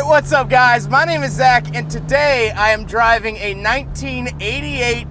Alright, what's up guys? My name is Zach and today I am driving a 1988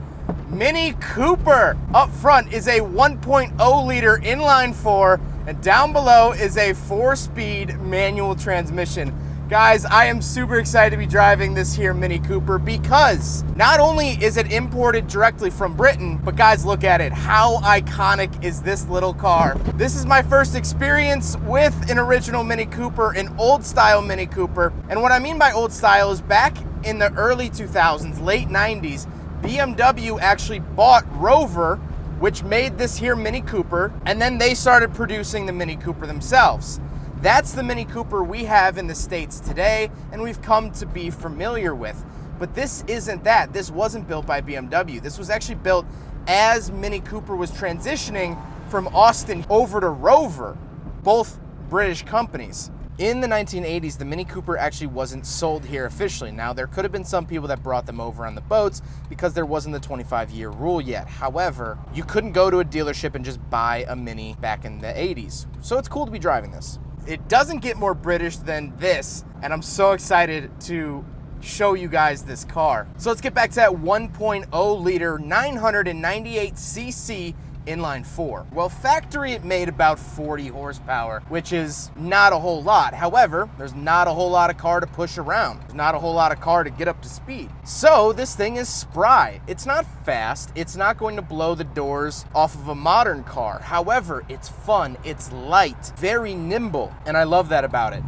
Mini Cooper. Up front is a 1.0 liter inline 4 and down below is a 4-speed manual transmission. Guys, I am super excited to be driving this here Mini Cooper because not only is it imported directly from Britain, but guys, look at it. How iconic is this little car? This is my first experience with an original Mini Cooper, an old style Mini Cooper. And what I mean by old style is back in the early 2000s, late 90s, BMW actually bought Rover, which made this here Mini Cooper, and then they started producing the Mini Cooper themselves. That's the Mini Cooper we have in the States today, and we've come to be familiar with. But this isn't that. This wasn't built by BMW. This was actually built as Mini Cooper was transitioning from Austin over to Rover, both British companies. In the 1980s, the Mini Cooper actually wasn't sold here officially. Now, there could have been some people that brought them over on the boats because there wasn't the 25-year rule yet. However, you couldn't go to a dealership and just buy a Mini back in the 80s. So it's cool to be driving this. It doesn't get more British than this, and I'm so excited to show you guys this car. So let's get back to that 1.0 liter 998cc inline 4. Well, factory it made about 40 horsepower, which is not a whole lot. However, there's not a whole lot of car to push around. There's not a whole lot of car to get up to speed. So this thing is spry. It's not fast. It's not going to blow the doors off of a modern car. However, it's fun. It's light, very nimble, and I love that about it.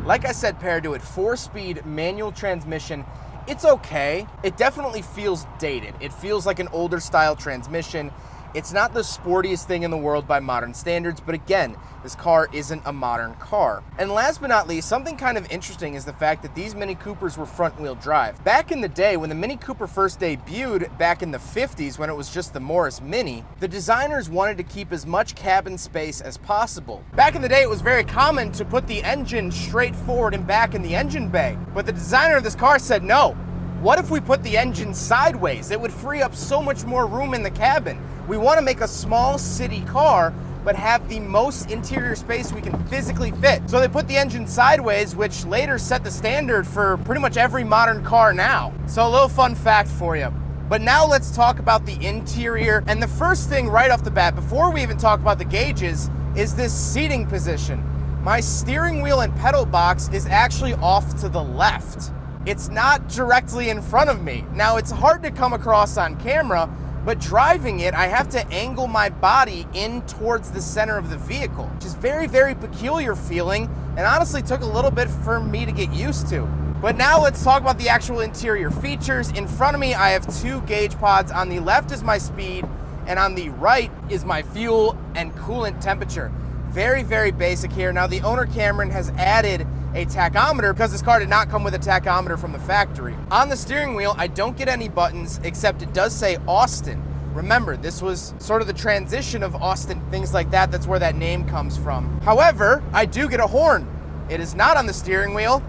Like I said, paired to it, 4-speed manual transmission, it's okay. It definitely feels dated. It feels like an older style transmission. It's not the sportiest thing in the world by modern standards, but again, this car isn't a modern car. And last but not least, something kind of interesting is the fact that these Mini Coopers were front-wheel drive. Back in the day, when the Mini Cooper first debuted back in the 50s, when it was just the Morris Mini, the designers wanted to keep as much cabin space as possible. Back in the day, it was very common to put the engine straight forward and back in the engine bay. But the designer of this car said, no. What if we put the engine sideways? It would free up so much more room in the cabin. We want to make a small city car, but have the most interior space we can physically fit. So they put the engine sideways, which later set the standard for pretty much every modern car now. So a little fun fact for you. But now let's talk about the interior. And the first thing right off the bat, before we even talk about the gauges, is this seating position. My steering wheel and pedal box is actually off to the left. It's not directly in front of me. Now, it's hard to come across on camera, but driving it, I have to angle my body in towards the center of the vehicle, which is very, very peculiar feeling, and honestly took a little bit for me to get used to. But now let's talk about the actual interior features. In front of me, I have 2 gauge pods. On the left is my speed, and on the right is my fuel and coolant temperature. Very, very basic here. Now, the owner, Cameron, has added a tachometer because this car did not come with a tachometer from the factory. On the steering wheel, I don't get any buttons, except it does say Austin. Remember, this was sort of the transition of Austin, things like that. That's where that name comes from. However, I do get a horn. It is not on the steering wheel.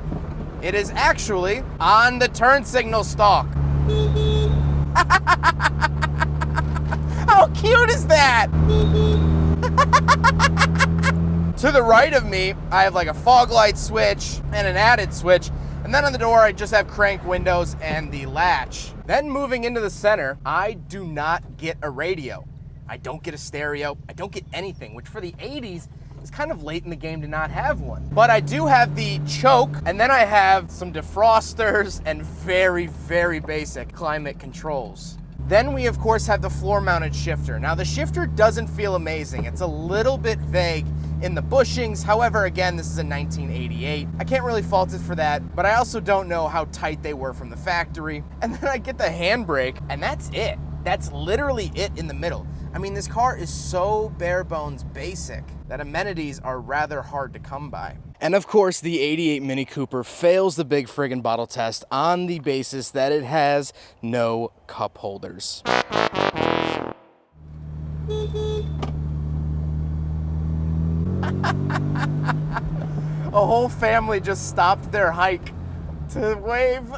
It is actually on the turn signal stalk. How cute is that? To the right of me, I have like a fog light switch and an added switch. And then on the door, I just have crank windows and the latch. Then moving into the center, I do not get a radio. I don't get a stereo. I don't get anything, which for the 80s is kind of late in the game to not have one. But I do have the choke, and then I have some defrosters and very, very basic climate controls. Then we, of course, have the floor-mounted shifter. Now, the shifter doesn't feel amazing. It's a little bit vague in the bushings. However, again, this is a 1988. I can't really fault it for that, but I also don't know how tight they were from the factory. And then I get the handbrake, and that's it. That's literally it in the middle. I mean, this car is so bare bones basic that amenities are rather hard to come by. And of course, the 88 Mini Cooper fails the big friggin' bottle test on the basis that it has no cup holders. A whole family just stopped their hike to wave.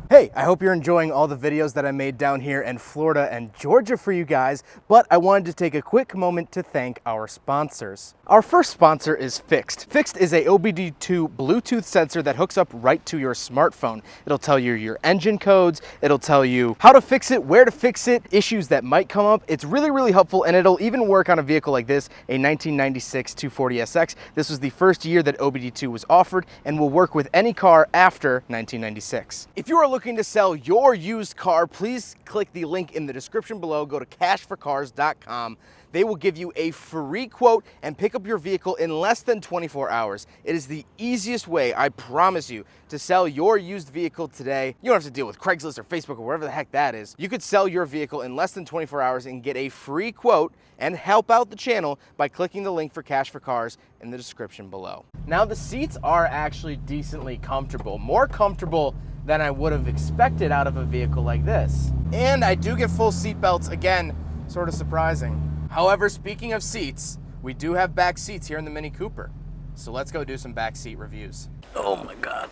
Hey, I hope you're enjoying all the videos that I made down here in Florida and Georgia for you guys, but I wanted to take a quick moment to thank our sponsors. Our first sponsor is Fixed. Fixed is a OBD2 Bluetooth sensor that hooks up right to your smartphone. It'll tell you your engine codes, it'll tell you how to fix it, where to fix it, issues that might come up. It's really, really helpful, and it'll even work on a vehicle like this, a 1996 240SX. This was the first year that OBD2 was offered and will work with any car after 1996. If you are looking to sell your used car, please click the link in the description below. Go to cashforcars.com. They will give you a free quote and pick up your vehicle in less than 24 hours. It is the easiest way, I promise you, to sell your used vehicle today. You don't have to deal with Craigslist or Facebook or whatever the heck that is. You could sell your vehicle in less than 24 hours and get a free quote and help out the channel by clicking the link for Cash for Cars in the description below. Now, the seats are actually decently comfortable, more comfortable than I would have expected out of a vehicle like this. And I do get full seat belts, again, sort of surprising. However, speaking of seats, we do have back seats here in the Mini Cooper. So let's go do some back seat reviews. Oh my God,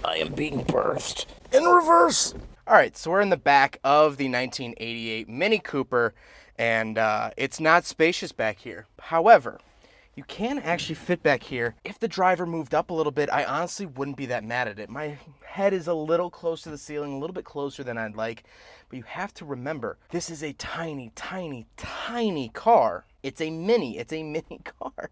I am being birthed in reverse. All right, so we're in the back of the 1988 Mini Cooper, and it's not spacious back here. However, you can actually fit back here. If the driver moved up a little bit, I honestly wouldn't be that mad at it. My head is a little close to the ceiling, a little bit closer than I'd like, but you have to remember, this is a tiny, tiny, tiny car. It's a mini car.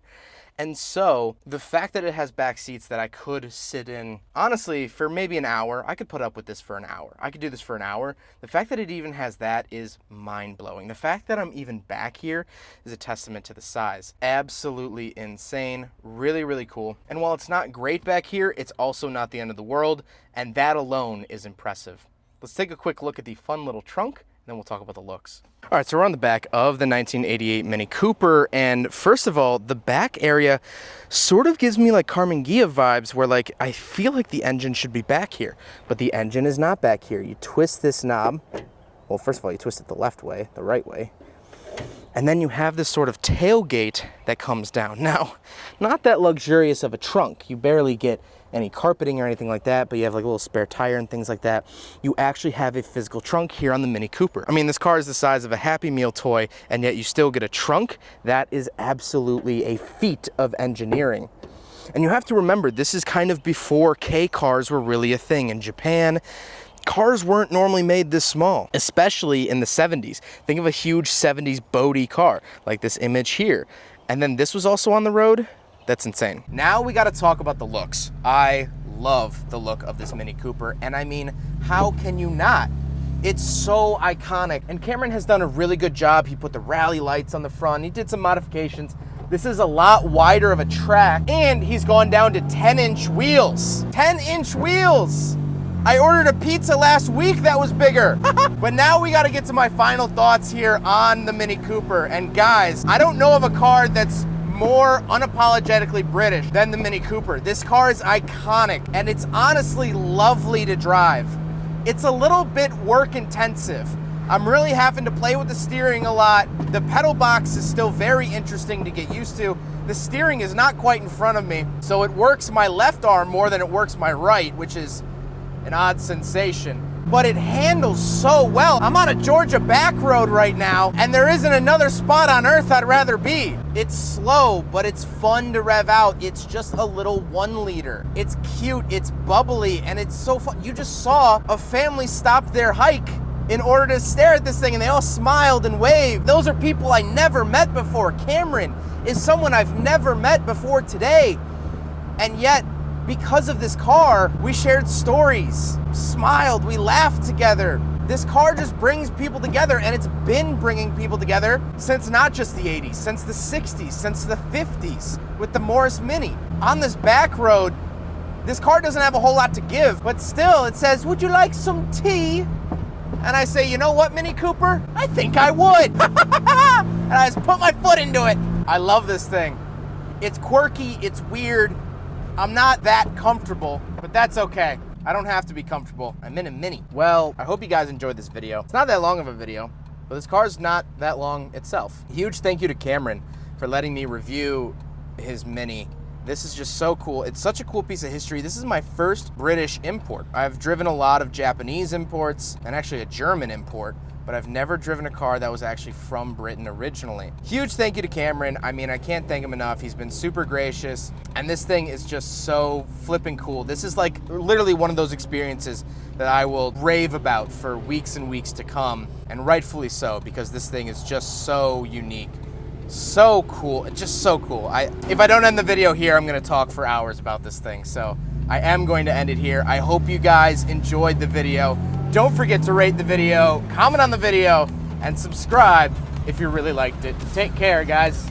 And so the fact that it has back seats that I could sit in, honestly, for maybe an hour, I could put up with this for an hour. I could do this for an hour. The fact that it even has that is mind-blowing. The fact that I'm even back here is a testament to the size. Absolutely insane. Really, really cool. And while it's not great back here, it's also not the end of the world, and that alone is impressive. Let's take a quick look at the fun little trunk, then we'll talk about the looks. All right, so we're on the back of the 1988 Mini Cooper, and first of all, the back area sort of gives me like Carmen Ghia vibes, where like I feel like the engine should be back here, but the engine is not back here. You twist this knob. Well, first of all, you twist it the left way, the right way, and then you have this sort of tailgate that comes down. Now, not that luxurious of a trunk. You barely get any carpeting or anything like that, but you have like a little spare tire and things like that. You actually have a physical trunk here on the Mini Cooper. I mean, this car is the size of a Happy Meal toy, and yet you still get a trunk. That is absolutely a feat of engineering. And you have to remember, this is kind of before K cars were really a thing. In Japan, cars weren't normally made this small, especially in the 70s. Think of a huge 70s boaty car, like this image here. And then this was also on the road. That's insane. Now we got to talk about the looks. I love the look of this Mini Cooper, and I mean, how can you not? It's so iconic, and Cameron has done a really good job. He put the rally lights on the front. He did some modifications. This is a lot wider of a track, and he's gone down to 10-inch wheels. 10-inch wheels! I ordered a pizza last week that was bigger. But now we got to get to my final thoughts here on the Mini Cooper. And guys, I don't know of a car that's more unapologetically British than the Mini Cooper. This car is iconic, and it's honestly lovely to drive. It's a little bit work intensive. I'm really having to play with the steering a lot. The pedal box is still very interesting to get used to. The steering is not quite in front of me, so it works my left arm more than it works my right, which is an odd sensation. But it handles so well. I'm on a Georgia back road right now, and there isn't another spot on earth I'd rather be. It's slow, but it's fun to rev out. It's just a little 1 liter. It's cute, it's bubbly, and it's so fun. You just saw a family stop their hike in order to stare at this thing, and they all smiled and waved. Those are people I never met before. Cameron is someone I've never met before today, and yet, because of this car, we shared stories, smiled, we laughed together. This car just brings people together, and it's been bringing people together since not just the 80s, since the 60s, since the 50s with the Morris Mini. On this back road, this car doesn't have a whole lot to give, but still it says, "Would you like some tea?" and I say, you know what, Mini Cooper? I think I would. And I just put my foot into it. I love this thing. It's quirky, it's weird. I'm not that comfortable, but that's okay. I don't have to be comfortable. I'm in a Mini. Well, I hope you guys enjoyed this video. It's not that long of a video, but this car's not that long itself. Huge thank you to Cameron for letting me review his Mini. This is just so cool. It's such a cool piece of history. This is my first British import. I've driven a lot of Japanese imports and actually a German import, but I've never driven a car that was actually from Britain originally. Huge thank you to Cameron. I mean, I can't thank him enough. He's been super gracious, and this thing is just so flipping cool. This is like literally one of those experiences that I will rave about for weeks and weeks to come, and rightfully so, because this thing is just so unique. So cool, just so cool. If I don't end the video here, I'm gonna talk for hours about this thing, so I am going to end it here. I hope you guys enjoyed the video. Don't forget to rate the video, comment on the video, and subscribe if you really liked it. Take care, guys.